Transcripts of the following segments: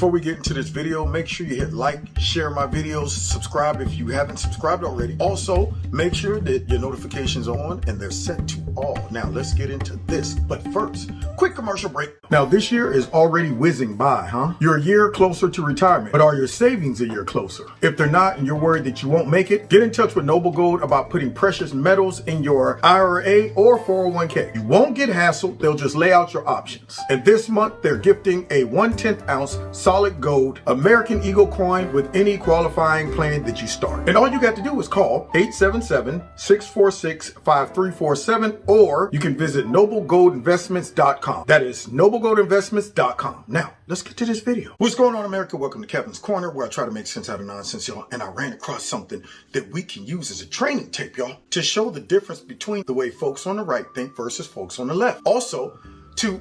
Before we get into this video, make sure you hit like, share my videos, subscribe if you haven't subscribed already. Also, make sure that your notifications are on and they're set to all. Now, let's get into this. But first, quick commercial break. Now, this year is already whizzing by, huh? You're a year closer to retirement, but are your savings a year closer? If they're not and you're worried that you won't make it, get in touch with Noble Gold about putting precious metals in your IRA or 401k. You won't get hassled. They'll just lay out your options. And this month, they're gifting a 1/10 ounce solid gold American Eagle coin with any qualifying plan that you start. And all you got to do is call 877-646-5347, or you can visit noblegoldinvestments.com. That is noblegoldinvestments.com. Now, let's get to this video. What's going on, America? Welcome to Kevin's Corner, where I try to make sense out of nonsense, y'all. And I ran across something that we can use as a training tape, y'all, to show the difference between the way folks on the right think versus folks on the left. Also, to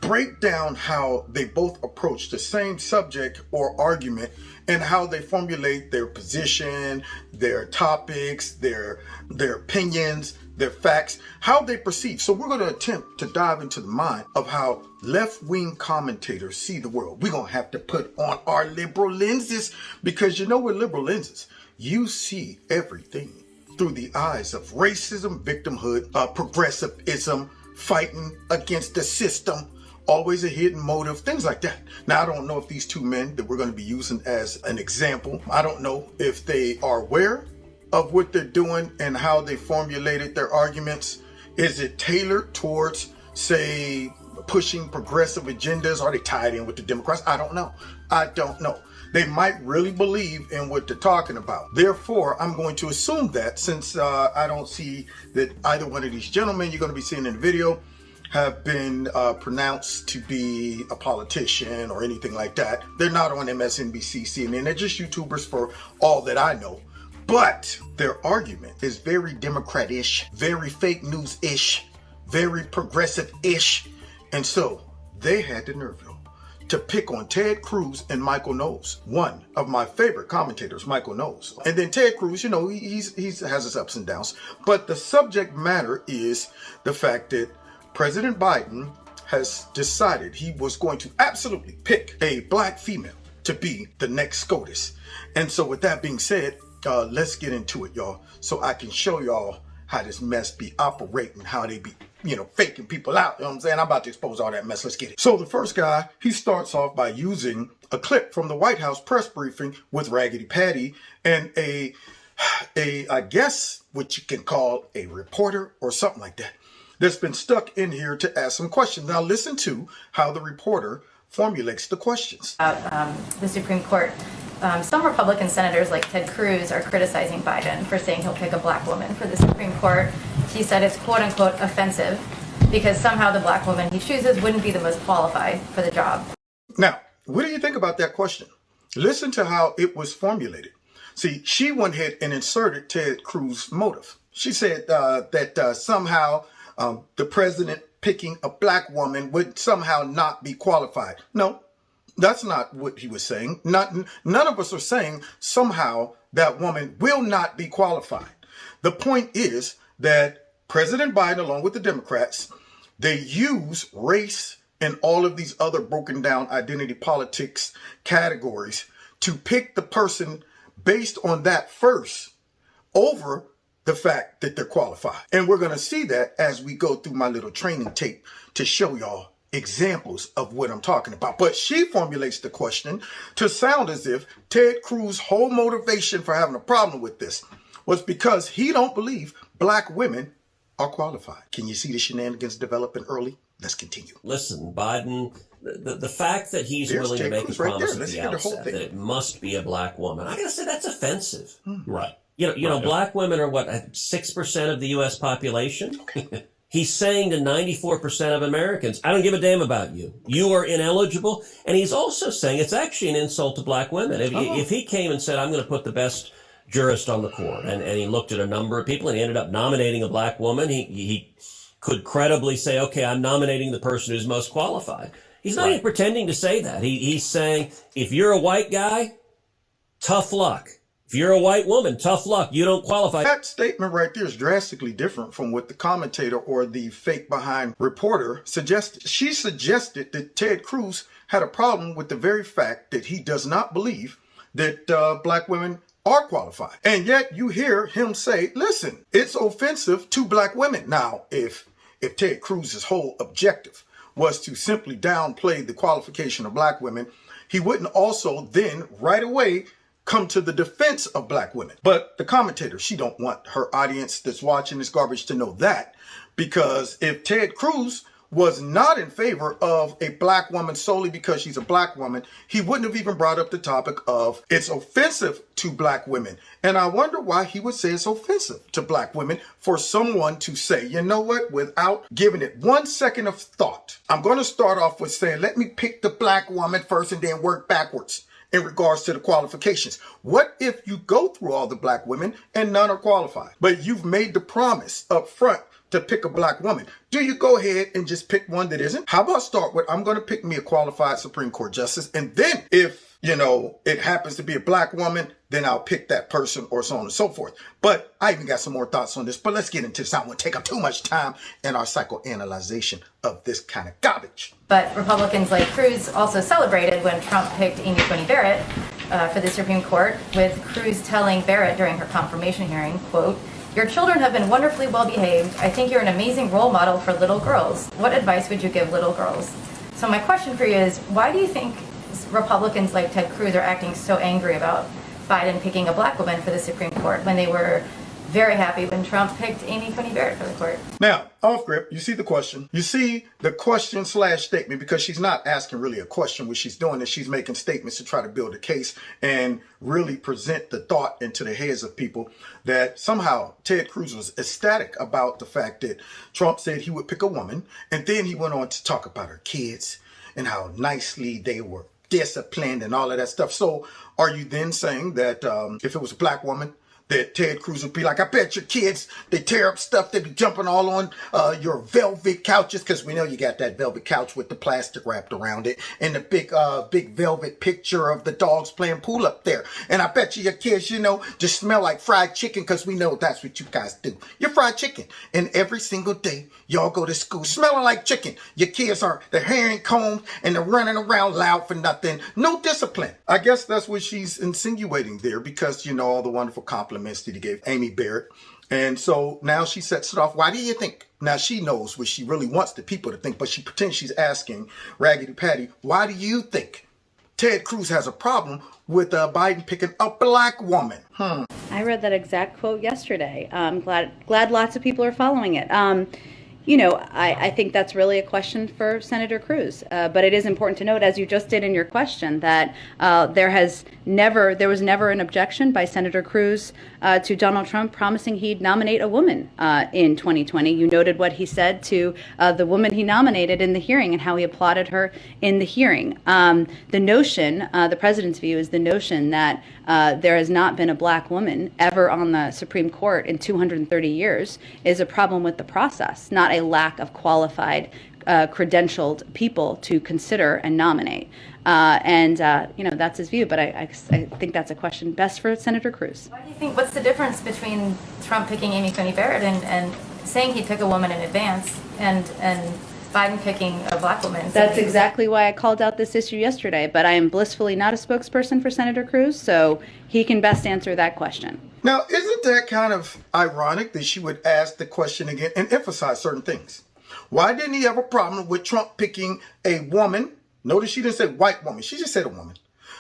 break down how they both approach the same subject or argument and how they formulate their position, their topics, their opinions, their facts, how they perceive. So we're going to attempt to dive into the mind of how left-wing commentators see the world. We're going to have to put on our liberal lenses, because you know, with liberal lenses, you see everything through the eyes of racism, victimhood, progressivism, fighting against the system, always a hidden motive, things like that. Now, I don't know if these two men that we're going to be using as an example, I don't know if they are aware of what they're doing and how they formulated their arguments. Is it tailored towards, say, pushing progressive agendas? Are they tied in with the Democrats? I don't know. They might really believe in what they're talking about. Therefore, I'm going to assume that, since I don't see that either one of these gentlemen you're going to be seeing in the video have been pronounced to be a politician or anything like that. They're not on MSNBC, CNN. They're just YouTubers for all that I know. But their argument is very Democrat-ish, very fake news-ish, very progressive-ish. And so they had the nerve, y'all, to pick on Ted Cruz and Michael Knowles, one of my favorite commentators, Michael Knowles. And then Ted Cruz, you know, he has his ups and downs. But the subject matter is the fact that President Biden has decided he was going to absolutely pick a black female to be the next SCOTUS. And so with that being said, let's get into it, y'all, so I can show y'all how this mess be operating, how they be, you know, faking people out. You know what I'm saying? I'm about to expose all that mess. Let's get it. So the first guy, he starts off by using a clip from the White House press briefing with Raggedy Patty and I guess what you can call a reporter or something like that, that's been stuck in here to ask some questions. Now listen to how the reporter formulates the questions. The Supreme Court. Some Republican senators like Ted Cruz are criticizing Biden for saying he'll pick a black woman for the Supreme Court. He said it's quote unquote offensive because somehow the black woman he chooses wouldn't be the most qualified for the job. Now, what do you think about that question? Listen to how it was formulated. See, she went ahead and inserted Ted Cruz's motive. She said that somehow the president picking a black woman would somehow not be qualified. No, that's not what he was saying. None of us are saying somehow that woman will not be qualified. The point is that President Biden, along with the Democrats, they use race and all of these other broken down identity politics categories to pick the person based on that first over the fact that they're qualified. And we're going to see that as we go through my little training tape to show y'all examples of what I'm talking about. But she formulates the question to sound as if Ted Cruz's whole motivation for having a problem with this was because he don't believe black women are qualified. Can you see the shenanigans developing early? Let's continue. Listen, Biden, the fact that he's willing to make a promise at the outset that it must be a black woman, I gotta say that's offensive. Right. You know, black women are what, 6% of the U.S. population? Okay. He's saying to 94% of Americans, I don't give a damn about you. You are ineligible. And he's also saying it's actually an insult to black women. If he came and said, I'm going to put the best jurist on the court, and he looked at a number of people and he ended up nominating a black woman, he could credibly say, okay, I'm nominating the person who's most qualified. He's not even pretending to say that. He's saying, if you're a white guy, tough luck. If you're a white woman, tough luck. You don't qualify. That statement right there is drastically different from what the commentator or the fake behind reporter suggested. She suggested that Ted Cruz had a problem with the very fact that he does not believe that black women are qualified. And yet you hear him say, listen, it's offensive to black women. Now, if Ted Cruz's whole objective was to simply downplay the qualification of black women, he wouldn't also then right away come to the defense of black women. But the commentator, she don't want her audience that's watching this garbage to know that, because if Ted Cruz was not in favor of a black woman solely because she's a black woman, he wouldn't have even brought up the topic of it's offensive to black women. And I wonder why he would say it's offensive to black women for someone to say, you know what, without giving it 1 second of thought. I'm going to start off with saying, let me pick the black woman first and then work backwards in regards to the qualifications. What if you go through all the black women and none are qualified, but you've made the promise up front to pick a black woman? Do you go ahead and just pick one that isn't? How about start with, I'm going to pick me a qualified Supreme Court justice, and then if, you know, it happens to be a black woman, then I'll pick that person, or so on and so forth. But I even got some more thoughts on this, but let's get into this. I don't want to take up too much time in our psychoanalyzation of this kind of garbage. But Republicans like Cruz also celebrated when Trump picked Amy Coney Barrett for the Supreme Court, with Cruz telling Barrett during her confirmation hearing, quote, "Your children have been wonderfully well behaved. I think you're an amazing role model for little girls. What advice would you give little girls?" So my question for you is, why do you think Republicans like Ted Cruz are acting so angry about Biden picking a black woman for the Supreme Court when they were very happy when Trump picked Amy Coney Barrett for the court? Now, off grip, you see the question. You see the question / statement, because she's not asking really a question. What she's doing is she's making statements to try to build a case and really present the thought into the heads of people that somehow Ted Cruz was ecstatic about the fact that Trump said he would pick a woman. And then he went on to talk about her kids and how nicely they were disciplined and all of that stuff. So are you then saying that if it was a black woman, that Ted Cruz would be like, I bet your kids, they tear up stuff, they be jumping all on your velvet couches, because we know you got that velvet couch with the plastic wrapped around it, and the big velvet picture of the dogs playing pool up there. And I bet you your kids, you know, just smell like fried chicken, because we know that's what you guys do. You're fried chicken. And every single day, y'all go to school smelling like chicken. Your kids are, their hair ain't combed, and they're running around loud for nothing. No discipline. I guess that's what she's insinuating there, because, you know, all the wonderful compliments that he gave Amy Barrett. And so now she sets it off. Why do you think? Now she knows what she really wants the people to think, but she pretends she's asking Raggedy Patty, why do you think Ted Cruz has a problem with Biden picking a black woman? I read that exact quote yesterday. I'm glad lots of people are following it. You know, I think that's really a question for Senator Cruz. But it is important to note, as you just did in your question, that there was never an objection by Senator Cruz to Donald Trump promising he'd nominate a woman in 2020. You noted what he said to the woman he nominated in the hearing and how he applauded her in the hearing. The notion, the president's view, is the notion that there has not been a black woman ever on the Supreme Court in 230 years is a problem with the process, not a lack of qualified, credentialed people to consider and nominate. You know, that's his view, but I think that's a question best for Senator Cruz. Why do you think, what's the difference between Trump picking Amy Coney Barrett and saying he'd pick a woman in advance and Biden picking a black woman? That's exactly why I called out this issue yesterday, but I am blissfully not a spokesperson for Senator Cruz, so he can best answer that question. Now, isn't that kind of ironic that she would ask the question again and emphasize certain things? Why didn't he have a problem with Trump picking a woman? Notice she didn't say white woman. She just said a woman.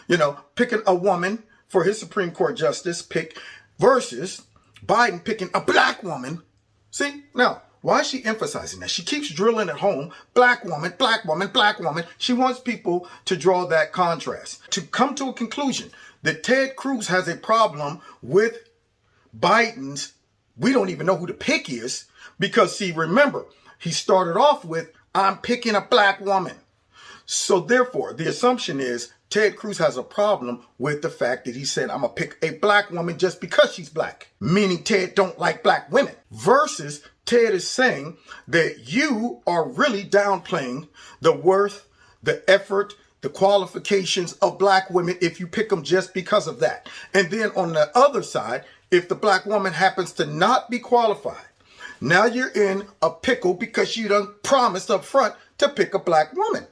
You know, picking a woman for his Supreme Court justice pick versus Biden picking a black woman. See, now, why is she emphasizing that? She keeps drilling at home, black woman, black woman, black woman. She wants people to draw that contrast, to come to a conclusion that Ted Cruz has a problem with Biden's, we don't even know who the pick is, because, see, remember, he started off with, I'm picking a black woman. So therefore, the assumption is Ted Cruz has a problem with the fact that he said, I'm going to pick a black woman just because she's black, meaning Ted don't like black women, versus Ted is saying that you are really downplaying the worth, the effort, the qualifications of black women if you pick them just because of that. And then on the other side, if the black woman happens to not be qualified, now you're in a pickle because you done promised up front to pick a black woman.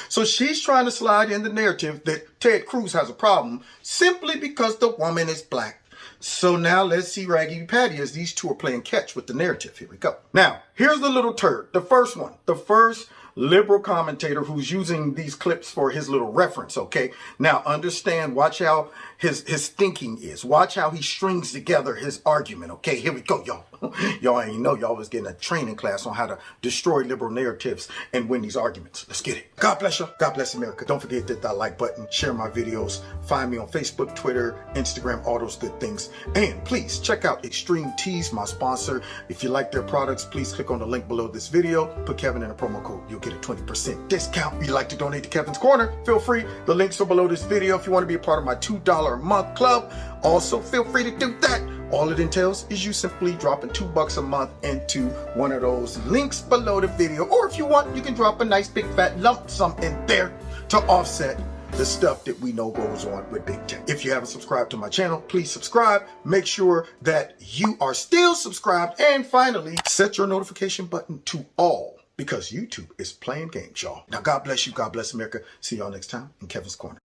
So she's trying to slide in the narrative that Ted Cruz has a problem simply because the woman is black. So now let's see Raggedy Patty as these two are playing catch with the narrative. Here we go. Now, here's the little turd. The first one. The first liberal commentator who's using these clips for his little reference, okay? Now, understand, watch how his thinking is. Watch how he strings together his argument, okay? Here we go, y'all. Y'all ain't know y'all was getting a training class on how to destroy liberal narratives and win these arguments. Let's get it. God bless you. God bless America. Don't forget to hit that like button, share my videos, find me on Facebook, Twitter, Instagram, all those good things. And please check out Extreme Teas, my sponsor. If you like their products, please click on the link below this video. Put Kevin in a promo code. You'll get a 20% discount. If you'd like to donate to Kevin's Corner, feel free. The links are below this video. If you want to be a part of my $2 a month club, also feel free to do that. All it entails is you simply dropping $2 a month into one of those links below the video. Or if you want, you can drop a nice big fat lump sum in there to offset the stuff that we know goes on with big tech. If you haven't subscribed to my channel, please subscribe. Make sure that you are still subscribed. And finally, set your notification button to all, because YouTube is playing games, y'all. Now, God bless you. God bless America. See y'all next time in Kevin's Corner.